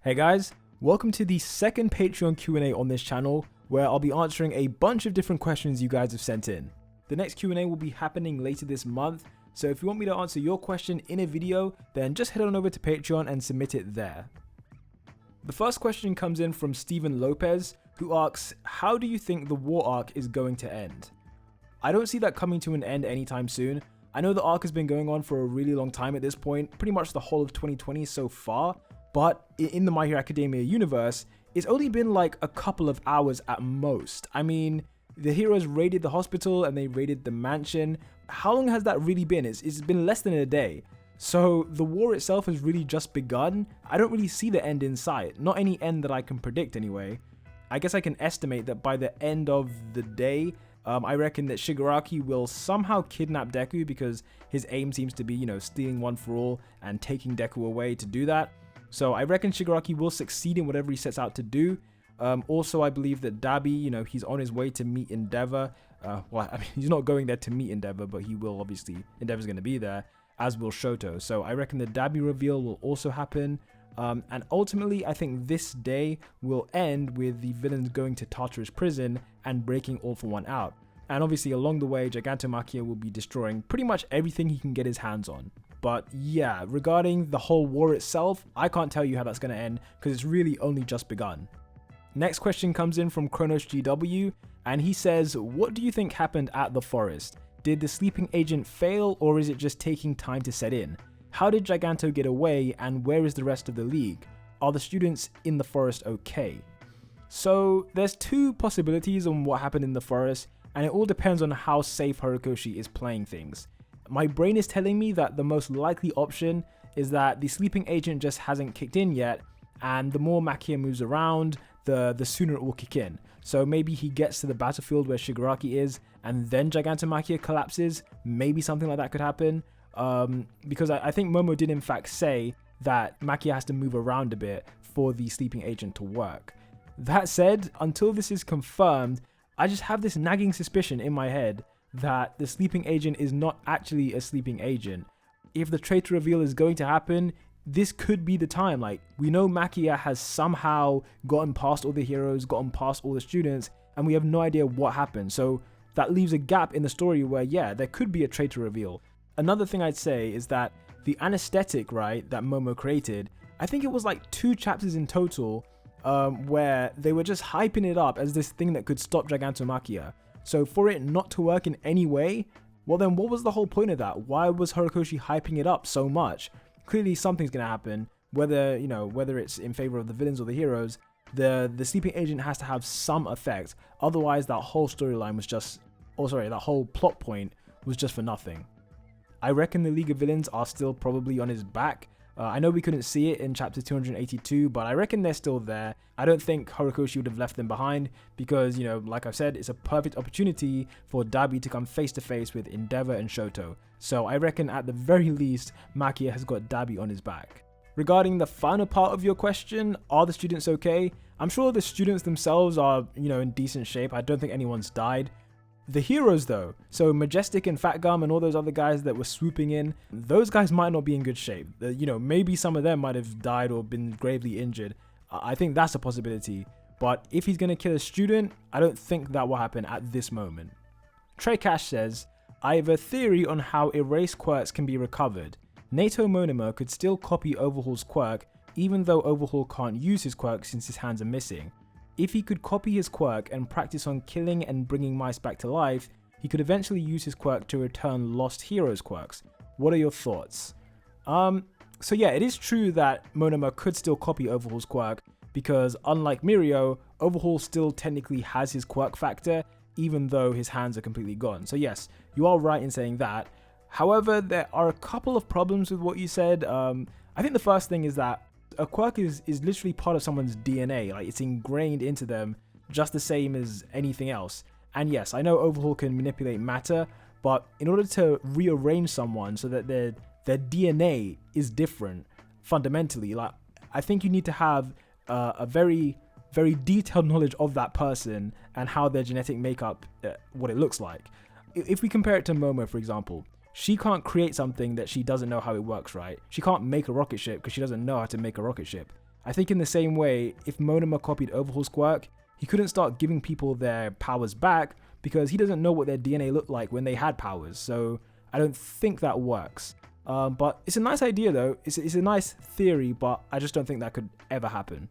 Hey guys, welcome to the second Patreon Q&A on this channel, where I'll be answering a bunch of different questions you guys have sent in. The next Q&A will be happening later this month, so if you want me to answer your question in a video, then just head on over to Patreon and submit it there. The first question comes in from Steven Lopez, who asks, how do you think the war arc is going to end? I don't see that coming to an end anytime soon. I know the arc has been going on for a really long time at this point, pretty much the whole of 2020 so far, but in the My Hero Academia universe, it's only been like a couple of hours at most. I mean, the heroes raided the hospital and they raided the mansion. How long has that really been? It's been less than a day. So the war itself has really just begun. I don't really see the end in sight, not any end that I can predict anyway. I guess I can estimate that by the end of the day, I reckon that Shigaraki will somehow kidnap Deku because his aim seems to be, stealing One for All and taking Deku away to do that. So I reckon Shigaraki will succeed in whatever he sets out to do. Also, I believe that Dabi, he's on his way to meet Endeavor. He's not going there to meet Endeavor, but he will obviously, Endeavor's going to be there, as will Shoto. So I reckon the Dabi reveal will also happen. And ultimately, I think this day will end with the villains going to Tartarus prison and breaking All for One out. And obviously, along the way, Gigantomachia will be destroying pretty much everything he can get his hands on. But yeah, regarding the whole war itself, I can't tell you how that's going to end because it's really only just begun. Next question comes in from Kronos GW, and he says, what do you think happened at the forest? Did the sleeping agent fail, or is it just taking time to set in? How did Giganto get away, and where is the rest of the league? Are the students in the forest okay? So there's two possibilities on what happened in the forest, and it all depends on how safe Harikoshi is playing things. My brain is telling me that the most likely option is that the sleeping agent just hasn't kicked in yet, and the more Makia moves around, the sooner it will kick in. So maybe he gets to the battlefield where Shigaraki is, and then Gigantomachia collapses. Maybe something like that could happen. Because I think Momo did in fact say that Makia has to move around a bit for the sleeping agent to work. That said, until this is confirmed, I just have this nagging suspicion in my head that the sleeping agent is not actually a sleeping agent. If the traitor reveal is going to happen, this could be the time. Like, we know Makia has somehow gotten past all the heroes, gotten past all the students, and we have no idea what happened. So that leaves a gap in the story where, yeah, there could be a traitor reveal. Another thing I'd say is that the anesthetic, right, that Momo created, I think it was like 2 chapters in total, where they were just hyping it up as this thing that could stop Gigantomachia. So for it not to work in any way, well then what was the whole point of that? Why was Harikoshi hyping it up so much? Clearly something's going to happen, whether it's in favor of the villains or the heroes. The sleeping agent has to have some effect, otherwise that whole storyline was just, that whole plot point was just for nothing. I reckon the League of Villains are still probably on his back. I know we couldn't see it in chapter 282, but I reckon they're still there. I don't think Harikoshi would have left them behind because, like I've said, it's a perfect opportunity for Dabi to come face to face with Endeavor and Shoto. So I reckon at the very least, Makia has got Dabi on his back. Regarding the final part of your question, are the students okay? I'm sure the students themselves are, in decent shape. I don't think anyone's died. The heroes though, so Majestic and Fat Gum and all those other guys that were swooping in, those guys might not be in good shape. Maybe some of them might have died or been gravely injured. I think that's a possibility. But if he's going to kill a student, I don't think that will happen at this moment. Trey Cash says, I have a theory on how erased quirks can be recovered. Nato Monoma could still copy Overhaul's quirk, even though Overhaul can't use his quirk since his hands are missing. If he could copy his quirk and practice on killing and bringing mice back to life, he could eventually use his quirk to return lost heroes' quirks. What are your thoughts? So yeah, it is true that Monoma could still copy Overhaul's quirk because unlike Mirio, Overhaul still technically has his quirk factor even though his hands are completely gone. So yes, you are right in saying that. However, there are a couple of problems with what you said. I think the first thing is that a quirk is literally part of someone's DNA, like it's ingrained into them just the same as anything else. And yes, I know Overhaul can manipulate matter, but in order to rearrange someone so that their DNA is different fundamentally, like I think you need to have a very, very detailed knowledge of that person and how their genetic makeup, what it looks like. If we compare it to Momo, for example, she can't create something that she doesn't know how it works, right? She can't make a rocket ship because she doesn't know how to make a rocket ship. I think in the same way, if Monoma copied Overhaul's quirk, he couldn't start giving people their powers back because he doesn't know what their DNA looked like when they had powers. So I don't think that works. But it's a nice idea though. It's a nice theory, but I just don't think that could ever happen.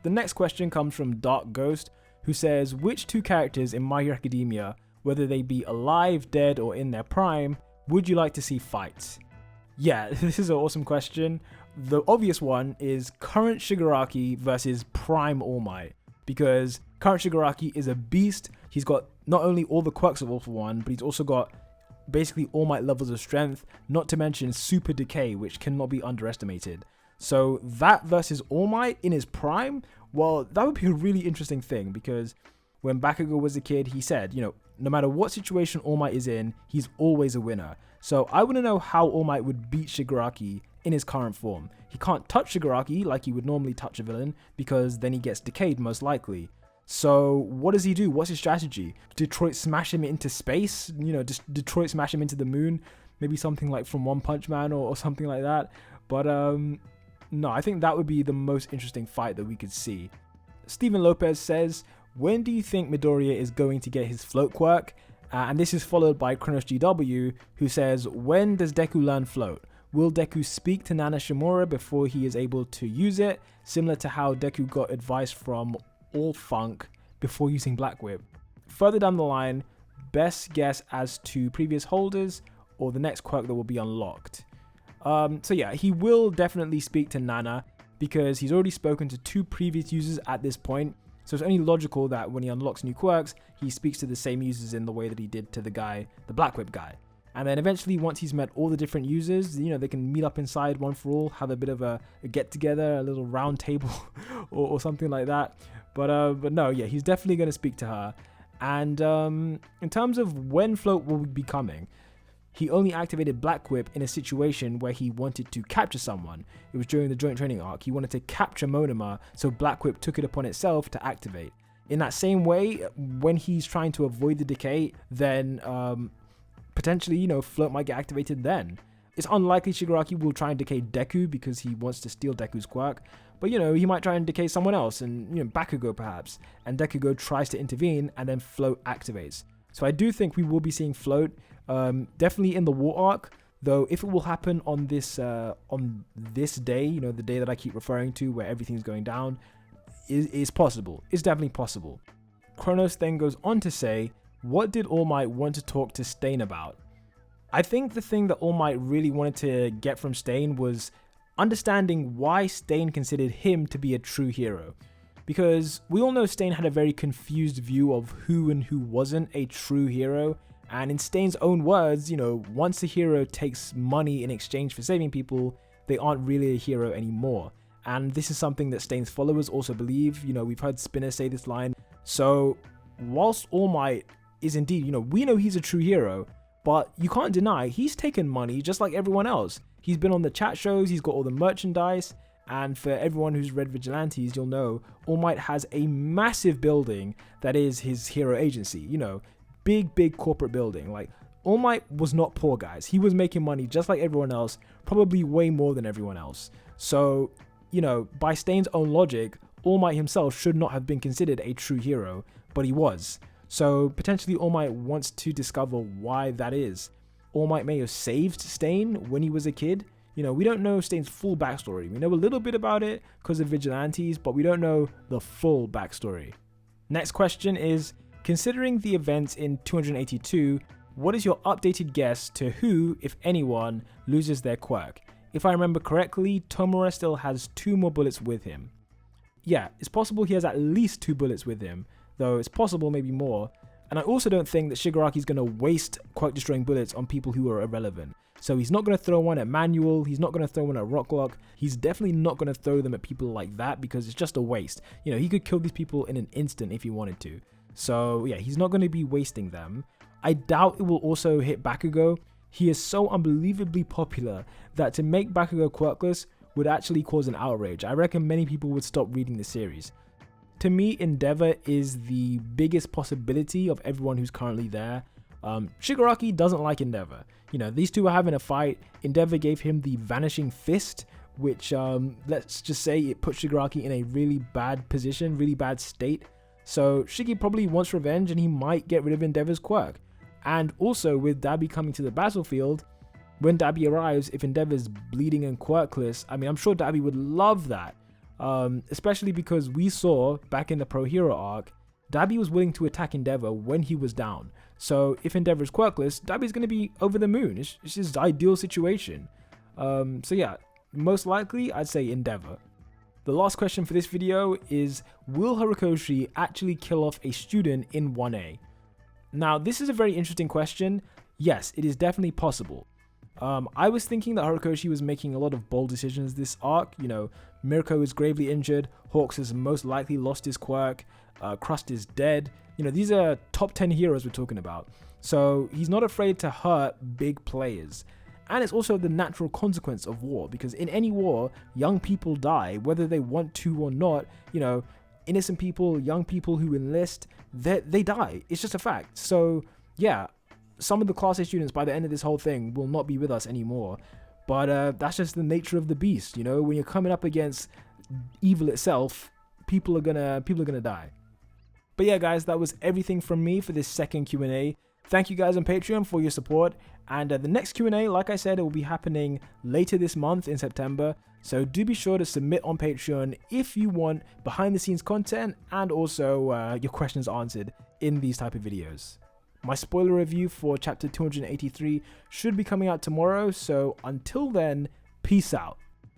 The next question comes from Dark Ghost, who says, which two characters in My Hero Academia, whether they be alive, dead, or in their prime, would you like to see fight? Yeah, this is an awesome question. The obvious one is current Shigaraki versus prime All Might, because current Shigaraki is a beast. He's got not only all the quirks of All For One, but he's also got basically All Might levels of strength, not to mention super decay, which cannot be underestimated. So that versus All Might in his prime, well, that would be a really interesting thing, because when Bakugo was a kid, he said, you know, no matter what situation All Might is in, he's always a winner. So I want to know how All Might would beat Shigaraki in his current form. He can't touch Shigaraki like he would normally touch a villain, because then he gets decayed most likely. So what does he do? What's his strategy? Detroit smash him into space? You know, just Detroit smash him into the moon? Maybe something like from One Punch Man or something like that. But no, I think that would be the most interesting fight that we could see. Steven Lopez says, when do you think Midoriya is going to get his float quirk? And this is followed by Kronos GW, who says, when does Deku learn float? Will Deku speak to Nana Shimura before he is able to use it? Similar to how Deku got advice from All Funk before using Black Whip. Further down the line, best guess as to previous holders or the next quirk that will be unlocked. So yeah, he will definitely speak to Nana because he's already spoken to 2 previous users at this point. So it's only logical that when he unlocks new quirks, he speaks to the same users in the way that he did to the guy, the Black Whip guy. And then eventually, once he's met all the different users, you know, they can meet up inside One For All, have a bit of a get together, a little round table or something like that. But no, yeah, he's definitely going to speak to her. And in terms of when float will be coming, he only activated Black Whip in a situation where he wanted to capture someone. It was during the joint training arc. He wanted to capture Monoma, so Black Whip took it upon itself to activate. In that same way, when he's trying to avoid the decay, then potentially, you know, float might get activated then. It's unlikely Shigaraki will try and decay Deku because he wants to steal Deku's quirk, but you know, he might try and decay someone else, and you know, Bakugo perhaps, and Bakugo tries to intervene and then float activates. So I do think we will be seeing float, definitely in the war arc, though if it will happen on this day, you know, the day that I keep referring to where everything's going down, is possible. It's definitely possible. Kronos then goes on to say, what did All Might want to talk to Stain about? I think the thing that All Might really wanted to get from Stain was understanding why Stain considered him to be a true hero. Because we all know Stain had a very confused view of who and who wasn't a true hero. And in Stain's own words, you know, once a hero takes money in exchange for saving people, they aren't really a hero anymore. And this is something that Stain's followers also believe. You know, we've heard Spinner say this line. So whilst All Might is indeed, you know, we know he's a true hero, but you can't deny he's taken money just like everyone else. He's been on the chat shows, he's got all the merchandise, and for everyone who's read Vigilantes, you'll know All Might has a massive building that is his hero agency, you know, big corporate building. Like, All Might was not poor, guys. He was making money just like everyone else, probably way more than everyone else. So, you know, by Stain's own logic, All Might himself should not have been considered a true hero, but he was. So potentially All Might wants to discover why that is. All Might may have saved Stain when he was a kid. You know, we don't know Stain's full backstory. We know a little bit about it because of Vigilantes, but we don't know the full backstory. Next question is, considering the events in 282, what is your updated guess to who, if anyone, loses their quirk? If I remember correctly, Tomura still has 2 more bullets with him. Yeah, it's possible he has at least 2 bullets with him, though it's possible maybe more. And I also don't think that Shigaraki's going to waste quirk destroying bullets on people who are irrelevant. So he's not going to throw one at Manual, he's not going to throw one at Rocklock, he's definitely not going to throw them at people like that because it's just a waste. You know, he could kill these people in an instant if he wanted to. So yeah, he's not going to be wasting them. I doubt it will also hit Bakugo. He is so unbelievably popular that to make Bakugo quirkless would actually cause an outrage. I reckon many people would stop reading the series. To me, Endeavor is the biggest possibility of everyone who's currently there. Shigaraki doesn't like Endeavor. You know, these two are having a fight. Endeavor gave him the Vanishing Fist, which let's just say it put Shigaraki in a really bad position, really bad state. So Shiggy probably wants revenge and he might get rid of Endeavor's quirk. And also with Dabi coming to the battlefield, when Dabi arrives, if Endeavor's bleeding and quirkless, I mean, I'm sure Dabi would love that. Especially because we saw back in the Pro Hero arc, Dabi was willing to attack Endeavor when he was down. So if Endeavor's quirkless, Dabi's going to be over the moon. It's his ideal situation. So yeah, most likely I'd say Endeavor. The last question for this video is, will Harikoshi actually kill off a student in 1A? Now, this is a very interesting question. Yes, it is definitely possible. I was thinking that Harikoshi was making a lot of bold decisions this arc. You know, Mirko is gravely injured, Hawks has most likely lost his quirk, Crust is dead. You know, these are top 10 heroes we're talking about. So he's not afraid to hurt big players. And it's also the natural consequence of war, because in any war, young people die, whether they want to or not. You know, innocent people, young people who enlist, they die. It's just a fact. So yeah, some of the Class A students by the end of this whole thing will not be with us anymore. But that's just the nature of the beast. You know, when you're coming up against evil itself, people are gonna die. But yeah, guys, that was everything from me for this second Q&A. Thank you guys on Patreon for your support. And the next Q&A, like I said, it will be happening later this month in September. So do be sure to submit on Patreon if you want behind the scenes content and also your questions answered in these type of videos. My spoiler review for chapter 283 should be coming out tomorrow. So until then, peace out.